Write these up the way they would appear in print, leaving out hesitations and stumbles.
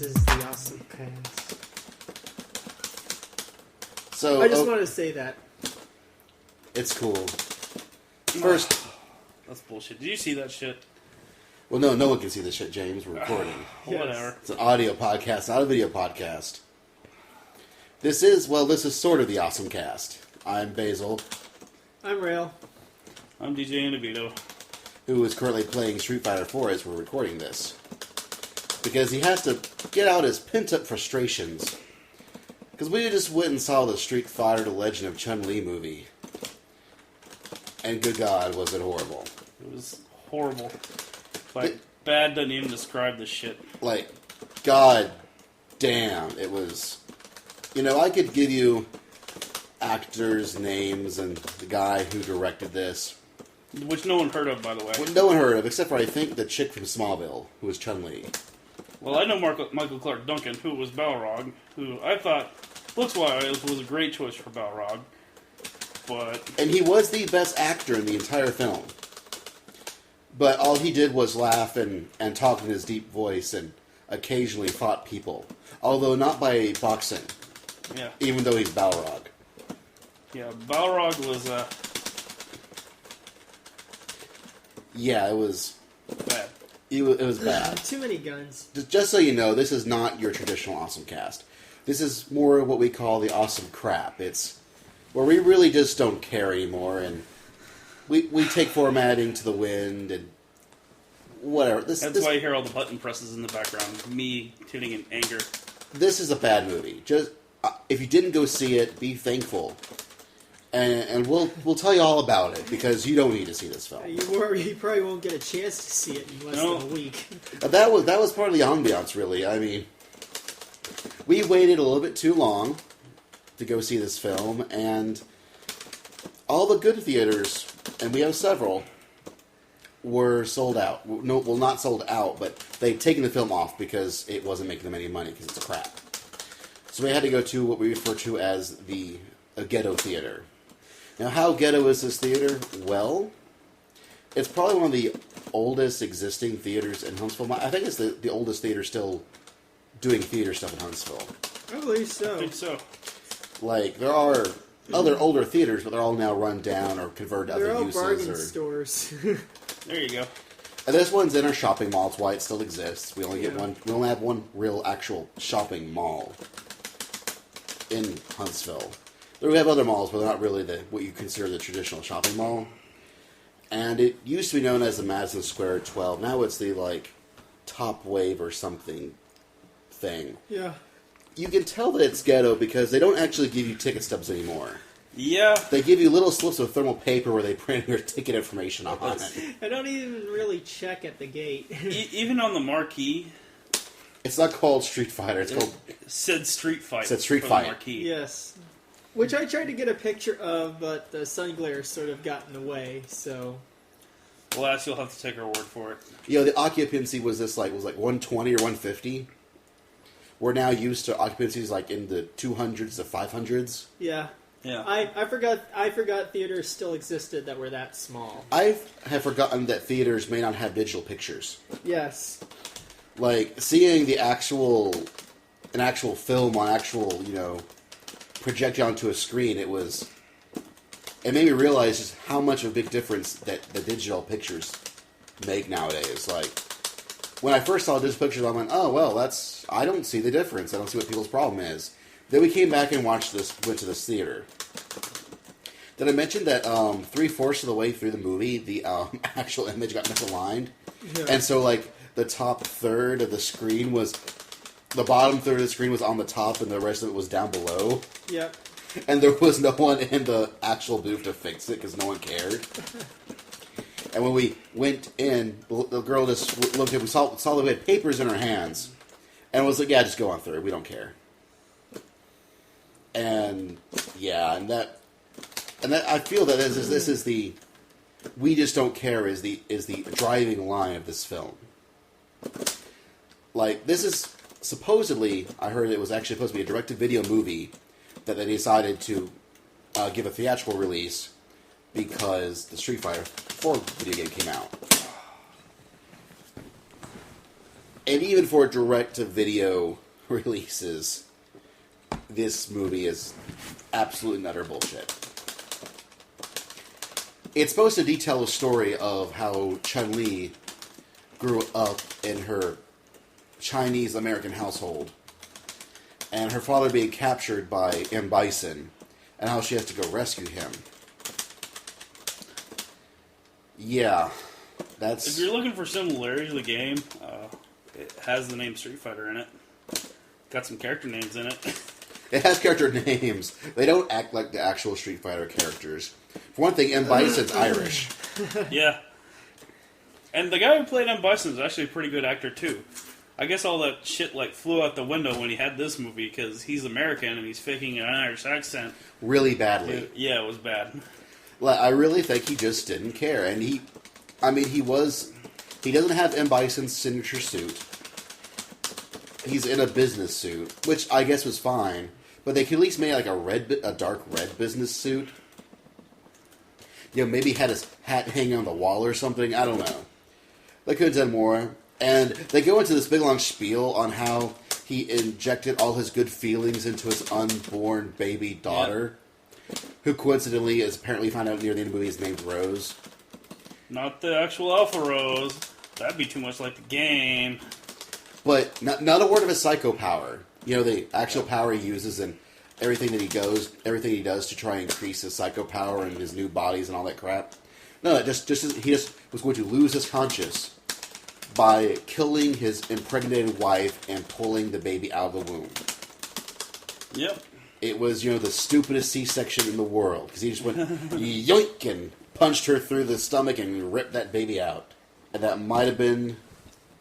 This is the awesome cast. So I just wanted to say that. It's cool. First... That's bullshit. Did you see that shit? Well, no one can see this shit, James. We're recording. Yes. Whatever. It's an audio podcast, not a video podcast. This is sort of the awesome cast. I'm Basil, I'm Rail. I'm DJ Indivito. who is currently playing Street Fighter 4 as we're recording this. Because he has to get out his pent-up frustrations. Because we just went and saw the Street Fighter The Legend of Chun-Li movie. And good God, was it horrible. It was horrible. Like, bad doesn't even describe the shit. Like, God damn, it was... You know, I could give you actors' names and the guy who directed this. Which no one heard of, by the way. No one heard of, except for, I think, the chick from Smallville, who was Chun-Li. Well, I know Michael Clark Duncan, who was Balrog, who I thought, looks-wise, was a great choice for Balrog. But... And he was the best actor in the entire film. But all he did was laugh and talk in his deep voice and occasionally fought people. Although not by boxing. Yeah. Even though he's Balrog. Yeah, Balrog was, Yeah, it was... bad. It was bad. Too many guns. Just so you know, this is not your traditional Awesome Cast. This is more what we call the Awesome Crap. It's where we really just don't care anymore, and we take formatting to the wind, and whatever. That's why you hear all the button presses in the background. Me tuning in anger. This is a bad movie. Just if you didn't go see it, be thankful. And we'll tell you all about it, because you don't need to see this film. You probably won't get a chance to see it in less than a week. That was part of the ambiance, really. I mean, we waited a little bit too long to go see this film, and all the good theaters, and we have several, were sold out. No, well, not sold out, but they'd taken the film off because it wasn't making them any money, because it's crap. So we had to go to what we refer to as a ghetto theater. Now, how ghetto is this theater? Well, it's probably one of the oldest existing theaters in Huntsville. I think it's the oldest theater still doing theater stuff in Huntsville. I believe so. I think so. Like, there are other older theaters, but they're all now run down or converted to They're other all uses. bargain stores. There you go. And this one's in our shopping mall. It's why it still exists. We only get one. We only have one real actual shopping mall in Huntsville. We have other malls, but they're not really what you consider the traditional shopping mall. And it used to be known as the Madison Square 12. Now it's the, Top Wave or something thing. Yeah. You can tell that it's ghetto because they don't actually give you ticket stubs anymore. Yeah. They give you little slips of thermal paper where they print your ticket information on it. I don't even really check at the gate. Even on the marquee. It's not called Street Fighter. It's called... Said Street Fight. Said Street for Fight. The marquee. Yes. Which I tried to get a picture of, but the sun glare sort of got in the way, so... Alas, you'll have to take our word for it. You know, the occupancy was 120 or 150. We're now used to occupancies in the 200s to 500s. Yeah. Yeah. I forgot theaters still existed that were that small. I have forgotten that theaters may not have digital pictures. Yes. Seeing an actual film on projected onto a screen, it made me realize just how much of a big difference that the digital pictures make nowadays. When I first saw digital pictures, I went, oh, well, I don't see the difference. I don't see what people's problem is. Then we came back and went to this theater. Did I mention that 3/4 of the way through the movie, the actual image got misaligned? Yeah. And so, the top third of the screen was... The bottom third of the screen was on the top, and the rest of it was down below. Yep. And there was no one in the actual booth to fix it, because no one cared. And when we went in, the girl just looked at... We saw that we had papers in her hands. And was like, yeah, just go on through. We don't care. And, yeah, and that I feel that this is the... We just don't care is the driving line of this film. This is... Supposedly, I heard it was actually supposed to be a direct-to-video movie that they decided to give a theatrical release because the Street Fighter 4 video game came out. And even for direct-to-video releases, this movie is absolutely utter bullshit. It's supposed to detail a story of how Chun-Li grew up in her Chinese-American household, and her father being captured by M. Bison, and how she has to go rescue him. Yeah, that's... If you're looking for similarities to the game, it has the name Street Fighter in it. Got some character names in it. It has character names. They don't act like the actual Street Fighter characters. For one thing, M. Bison's Irish. Yeah. And the guy who played M. Bison is actually a pretty good actor, too. I guess all that shit flew out the window when he had this movie, because he's American and he's faking an Irish accent. Really badly. Yeah, it was bad. I really think he just didn't care. And he doesn't have M. Bison's signature suit. He's in a business suit, which I guess was fine. But they could at least make a dark red business suit. Maybe had his hat hanging on the wall or something. I don't know. They could have done more. And they go into this big long spiel on how he injected all his good feelings into his unborn baby daughter, who coincidentally is apparently found out near the end of the movie is named Rose. Not the actual Alpha Rose. That'd be too much like the game. But not a word of his psycho power. The actual power he uses and everything he does to try and increase his psycho power and his new bodies and all that crap. No, he just was going to lose his conscience by killing his impregnated wife and pulling the baby out of the womb. Yep. It was, the stupidest C-section in the world. Because he just went yoink and punched her through the stomach and ripped that baby out. And that might have been...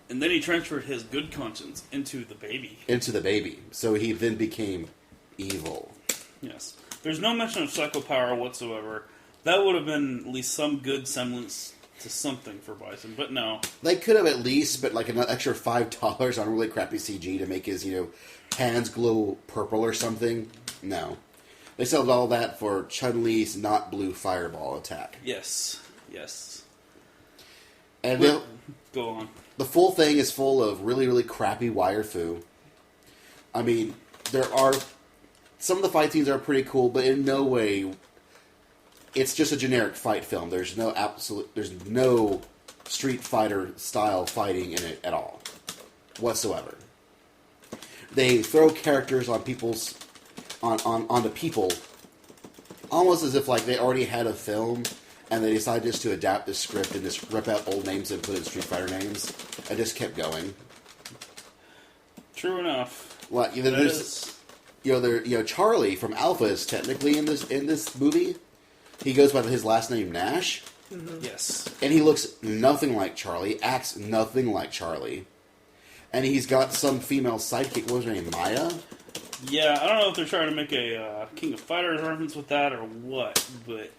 And then he transferred his good conscience into the baby. So he then became evil. Yes. There's no mention of psycho power whatsoever. That would have been at least some good semblance to something for Bison, but no. They could have at least spent an extra $5 on really crappy CG to make his, hands glow purple or something. No. They sold all that for Chun-Li's not blue fireball attack. Yes. And go on. The full thing is full of really, really crappy wire fu. I mean, there are... Some of the fight scenes are pretty cool, but in no way... It's just a generic fight film. There's no Street Fighter style fighting in it at all, whatsoever. They throw characters on onto people, almost as if they already had a film, and they decided just to adapt the script and just rip out old names and put in Street Fighter names, and just kept going. True enough. Charlie from Alpha is technically in this movie. He goes by his last name, Nash. Mm-hmm. Yes. And he looks nothing like Charlie, acts nothing like Charlie. And he's got some female sidekick, what was her name, Maya? Yeah, I don't know if they're trying to make a King of Fighters reference with that or what, but...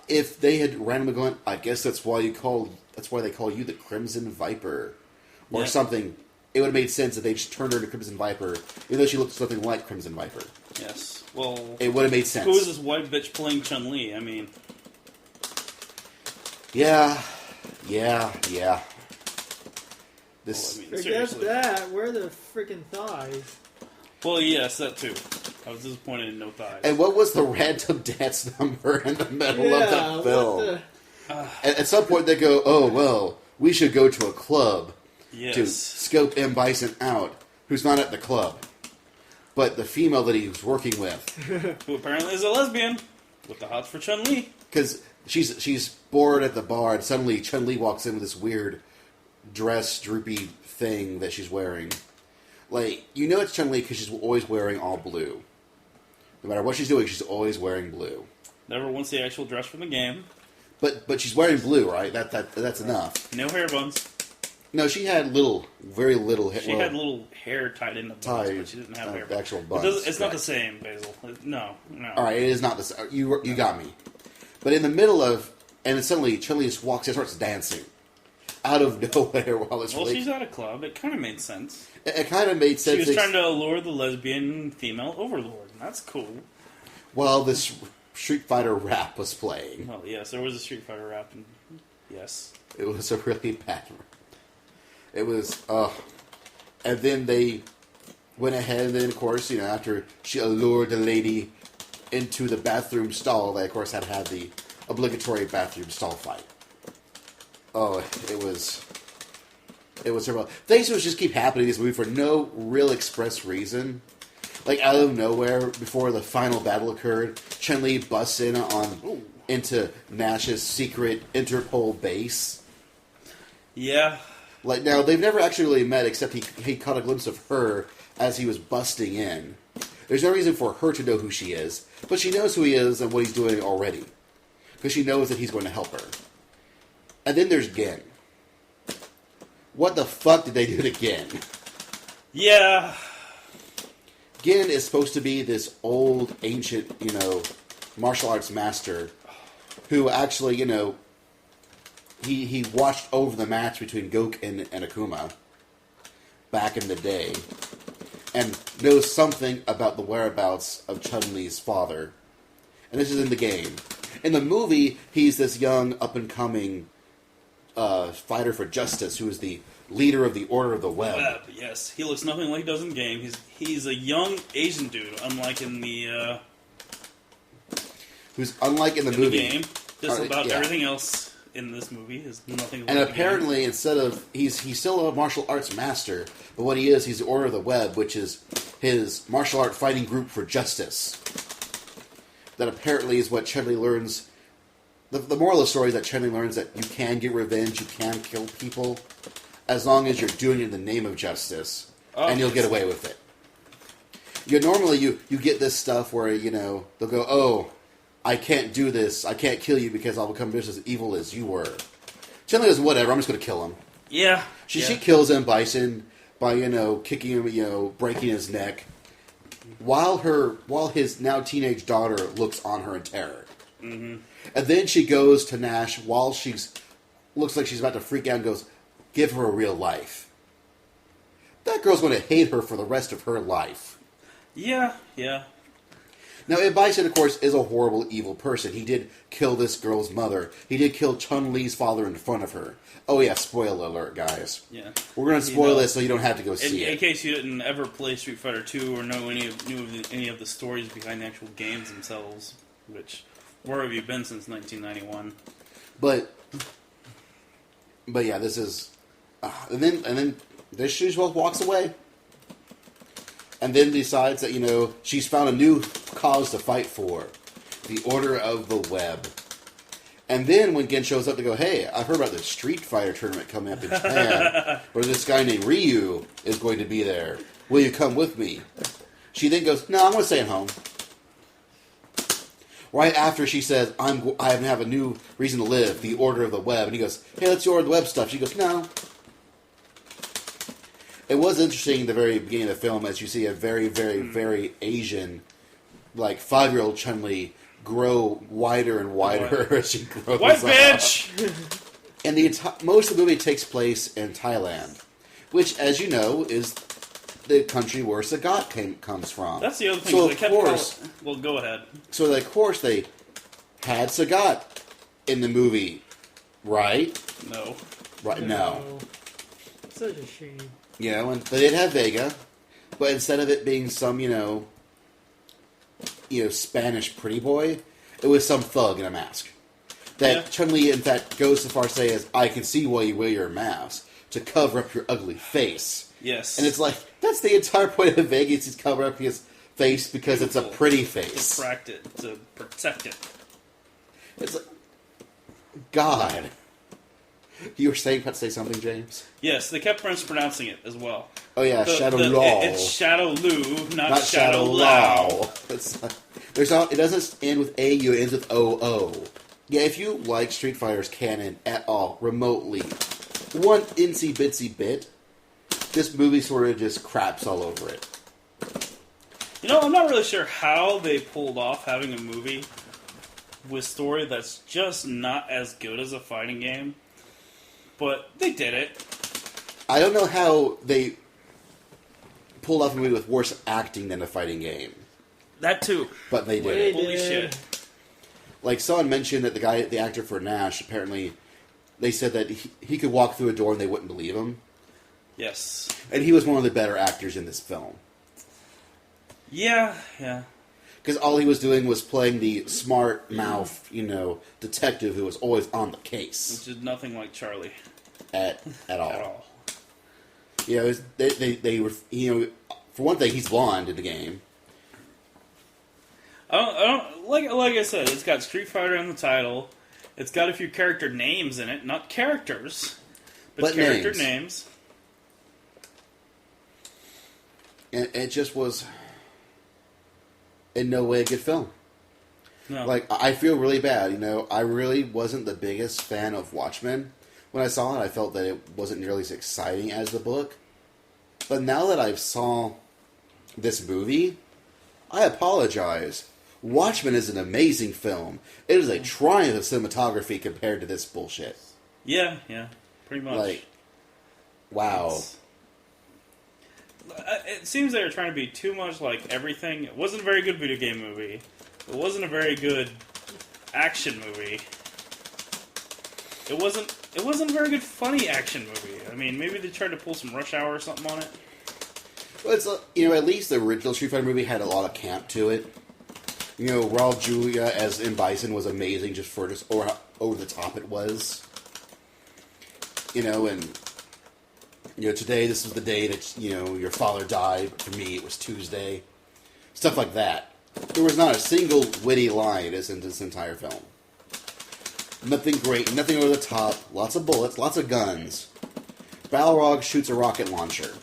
If they had randomly gone, I guess that's why they call you the Crimson Viper. Or something. It would have made sense if they just turned her into Crimson Viper, even though she looked something like Crimson Viper. Yes. Well, it would have made sense. Who is this white bitch playing Chun-Li? I mean... Yeah. Forget that. Where are the freaking thighs? Well, yes, that too. I was disappointed in no thighs. And what was the random dance number in the middle of the film? At some point they go, oh, well, we should go to a club to scope M. Bison out, who's not at the club. But the female that he was working with... Who apparently is a lesbian, with the hots for Chun-Li. Because she's bored at the bar, and suddenly Chun-Li walks in with this weird dress, droopy thing that she's wearing. It's Chun-Li because she's always wearing all blue. No matter what she's doing, she's always wearing blue. Never once the actual dress from the game. But she's wearing blue, right? That's enough. No hair buns. No, she had very little hair. She had little hair tied into buns, but she didn't have hair buns. Actual buns. It's not the same, Basil. No. All right, it is not the same. You got me. But in the middle of... And then suddenly, Chun-Li just walks in and starts dancing. Out of nowhere while it's... Well, she's at a club. It kind of made sense. It kind of made sense. She was trying to allure the lesbian female overlord, and that's cool. While this Street Fighter rap was playing. Well, yes, there was a Street Fighter rap, and yes. It was a really bad rap. It was... And then they went ahead, and then, of course, after she allured the lady into the bathroom stall, they, of course, had to have the obligatory bathroom stall fight. Oh, it was terrible. Things would just keep happening in this movie for no real express reason. Like, out of nowhere, before the final battle occurred, Chun-Li busts into Nash's secret Interpol base. Yeah. Like, now, they've never actually really met, except he caught a glimpse of her as he was busting in. There's no reason for her to know who she is, but she knows who he is and what he's doing already. Because she knows that he's going to help her. And then there's Gin. What the fuck did they do to Gin? Yeah. Gin is supposed to be this old, ancient, martial arts master who actually, he watched over the match between Gok and Akuma back in the day and knows something about the whereabouts of Chun-Li's father. And this is in the game. In the movie, he's this young, up-and-coming fighter for justice who is the leader of the Order of the Web. Yes. He looks nothing like he does in game. He's a young Asian dude, unlike in the... who's unlike in the movie. The game. Just about everything else in this movie is nothing like and apparently, instead of... He's still a martial arts master, but what he is, he's the Order of the Web, which is his martial art fighting group for justice. That apparently is what Chun-Li learns. The moral of the story is that Chun-Li learns that you can get revenge, you can kill people, as long as you're doing it in the name of justice, and you'll get away with it. Normally, you get this stuff where, they'll go, oh, I can't do this, I can't kill you because I'll become just as evil as you were. Chun-Li goes, whatever, I'm just going to kill him. Yeah. She kills him by kicking him, breaking his neck, while his now teenage daughter looks on her in terror. Mm-hmm. And then she goes to Nash while looks like she's about to freak out and goes, give her a real life. That girl's going to hate her for the rest of her life. Yeah. Now, Bison, of course, is a horrible, evil person. He did kill this girl's mother. He did kill Chun-Li's father in front of her. Oh, yeah, spoiler alert, guys. Yeah. We're going to spoil this so you don't have to go see it. In case you didn't ever play Street Fighter 2 or know any of the stories behind the actual games themselves, which, where have you been since 1991? But yeah, this is... and then she just walks away. And then decides that, she's found a new cause to fight for. The Order of the Web. And then when Gen shows up to go, hey, I've heard about the Street Fighter tournament coming up in Japan, where this guy named Ryu is going to be there. Will you come with me? She then goes, no, I'm going to stay at home. Right after she says, I have a new reason to live, the Order of the Web. And he goes, hey, let's do Order of the Web stuff. She goes, no. It was interesting in the very beginning of the film as you see a very, very, very Asian, 5-year-old Chun-Li grow wider and wider as she grows White up. bitch! And most of the movie takes place in Thailand, which, as you know, is the country where Sagat comes from. That's the other thing. So, they kept well, go ahead. So, of course, they had Sagat in the movie, right? No. Right? No. Such a shame. And they did have Vega, but instead of it being some, Spanish pretty boy, it was some thug in a mask. That Chun-Li, in fact, goes so far as to say as, I can see why you wear your mask, to cover up your ugly face. Yes. And it's like, that's the entire point of Vega, is to cover up his face because it's a pretty face. To protect it. It's like, God. You were about to say something, James? Yes, they kept mispronouncing it as well. Oh yeah, Shadow Lao. It's Shadow Lu, not Shadow Lao. It doesn't end with AU, it ends with OO. Yeah, if you like Street Fighter's canon at all, remotely, one insy-bitsy bit, this movie sort of just craps all over it. I'm not really sure how they pulled off having a movie with story that's just not as good as a fighting game. But they did it. I don't know how they pulled off a movie with worse acting than a fighting game. That too. But they did. Holy shit. Someone mentioned that the actor for Nash, apparently, they said that he could walk through a door and they wouldn't believe him. Yes. And he was one of the better actors in this film. Yeah. Because all he was doing was playing the smart mouth, detective who was always on the case. Which is nothing like Charlie. At all. At all. They were, for one thing, he's blonde in the game. I don't like I said, it's got Street Fighter in the title. It's got a few character names in it, not characters, but character names. And it just was in no way a good film. No. Like, I feel really bad, I really wasn't the biggest fan of Watchmen. When I saw it, I felt that it wasn't nearly as exciting as the book. But now that I've saw this movie, I apologize. Watchmen is an amazing film. It is a triumph of cinematography compared to this bullshit. Yeah, pretty much. Like, wow. It seems they were trying to be too much like everything. It wasn't a very good video game movie. It wasn't a very good action movie. It wasn't a very good funny action movie. I mean, maybe they tried to pull some Rush Hour or something on it. Well, it's at least the original Street Fighter movie had a lot of camp to it. Raul Julia as M. Bison was amazing just for over the top it was. And today this was the day that your father died. But for me, it was Tuesday. Stuff like that. There was not a single witty line in this entire film. Nothing great, nothing over the top, lots of bullets, lots of guns. Balrog shoots a rocket launcher.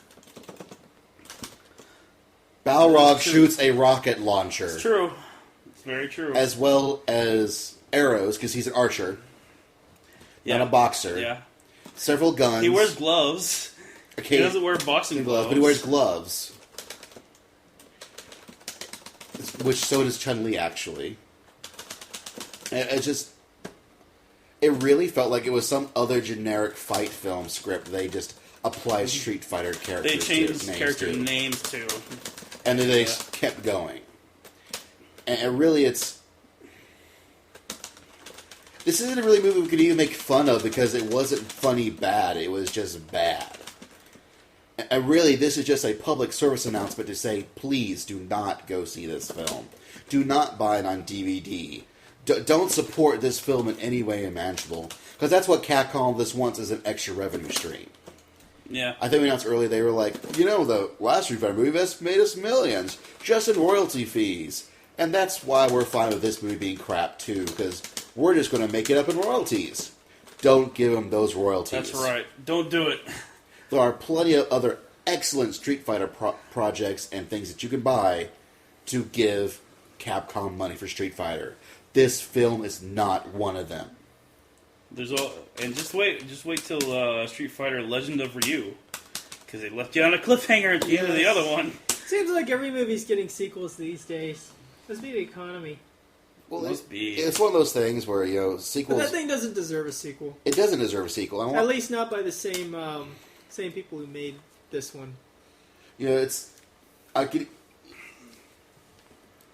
Balrog shoots a rocket launcher. It's true. It's very true. As well as arrows, because he's an archer. Not a boxer. Yeah. Several guns. He wears gloves. Okay. He doesn't wear boxing gloves. But he wears gloves. Which so does Chun-Li, actually. And it really felt like it was some other generic fight film script they just applied Street Fighter characters They changed character to. names to. And then they kept going. And really, this isn't a really movie we could even make fun of because it wasn't funny bad. It was just bad. And really, this is just a public service announcement to say, please do not go see this film. Do not buy it on DVD. Don't support this film in any way imaginable. Because that's what Capcom this wants as an extra revenue stream. Yeah. I think we announced earlier, they were like, the last Street Fighter movie made us millions, just in royalty fees. And that's why we're fine with this movie being crap, too, because we're just going to make it up in royalties. Don't give them those royalties. That's right. Don't do it. There are plenty of other excellent Street Fighter projects and things that you can buy to give Capcom money for Street Fighter. This film is not one of them. And just wait till Street Fighter Legend of Ryu, because they left you on a cliffhanger at the end of the other one. Seems like every movie's getting sequels these days. Must be the economy. Well, Must be. It's one of those things where sequels. But that thing doesn't deserve a sequel. It doesn't deserve a sequel. At least not by the same people who made this one. This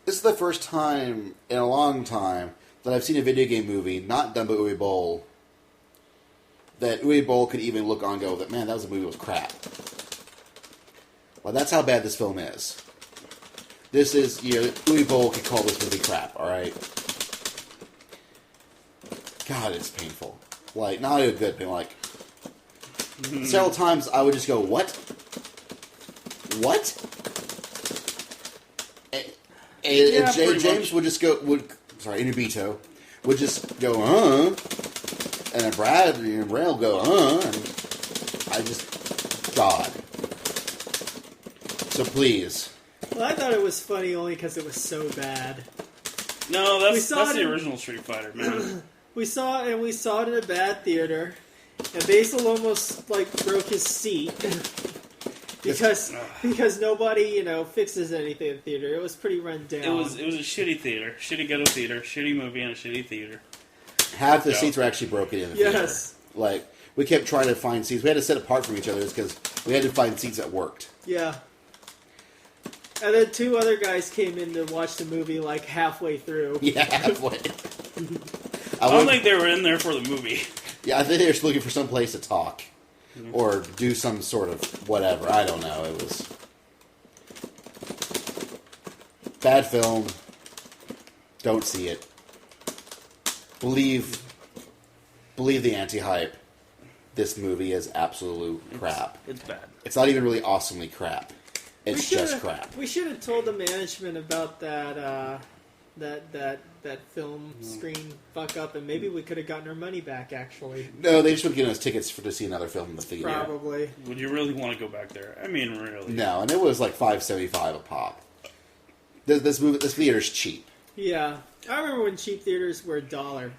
is the first time in a long time that I've seen a video game movie not done by Uwe Boll that Uwe Boll could even look on and go, that, man, that was a movie that was crap. Well, that's how bad this film is. This is, Uwe Boll could call this movie crap, alright? God, it's painful. Like, not even good, but like, several times I would just go, what? What? And James would just go, Inubito would just go, and then Brad and Ray will go, and I just, God. So please. Well, I thought it was funny only because it was so bad. No, that's the original Street Fighter, man. We saw it in a bad theater, and Basil almost broke his seat because nobody fixes anything in the theater. It was pretty run down. It was a shitty theater, shitty ghetto theater, shitty movie, and a shitty theater. Half the seats were actually broken in the theater. Yes. We kept trying to find seats. We had to sit apart from each other because we had to find seats that worked. Yeah. And then two other guys came in to watch the movie halfway through. Yeah, halfway. I don't think they were in there for the movie. Yeah, I think they were just looking for some place to talk. or do some sort of whatever. I don't know. It was bad film. Don't see it. Believe the anti-hype. This movie is absolute crap. It's bad. It's not even really awesomely crap. It's just crap. We should have told the management about that film screen fuck up, and maybe we could have gotten our money back. Actually, No, they just would give us tickets to see another film in the theater. probably. Would you really want to go back there? I mean, really? No, and it was like $5.75 a pop. This theater's cheap. Yeah, I remember when cheap theaters were $1.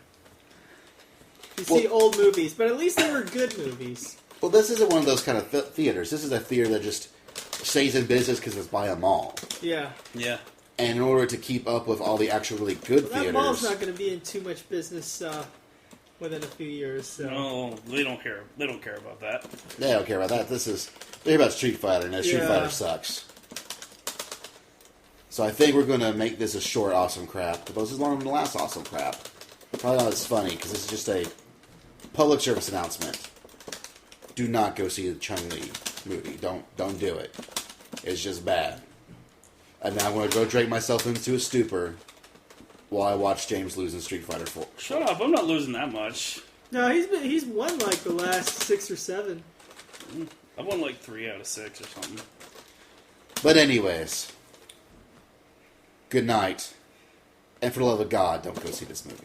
You see old movies, but at least they were good movies. Well, this isn't one of those kind of theaters. This is a theater that just stays in business because it's by a mall. Yeah. Yeah. And in order to keep up with all the actual really good That theaters... mall's not going to be in too much business within a few years. So. No, they don't care. They don't care about that. They don't care about that. They're about Street Fighter, and Street Fighter sucks. So I think we're going to make this a short awesome crap. But this is longer than the last awesome crap. Probably not as funny, because this is just a public service announcement. Do not go see the Chun-Li movie. Don't do it. It's just bad. And now I'm going to go drag myself into a stupor while I watch James lose in Street Fighter 4. Shut up! I'm not losing that much. No, he's won like the last 6 or 7. I've won like 3 out of 6 or something. But anyways, good night. And for the love of God, don't go see this movie.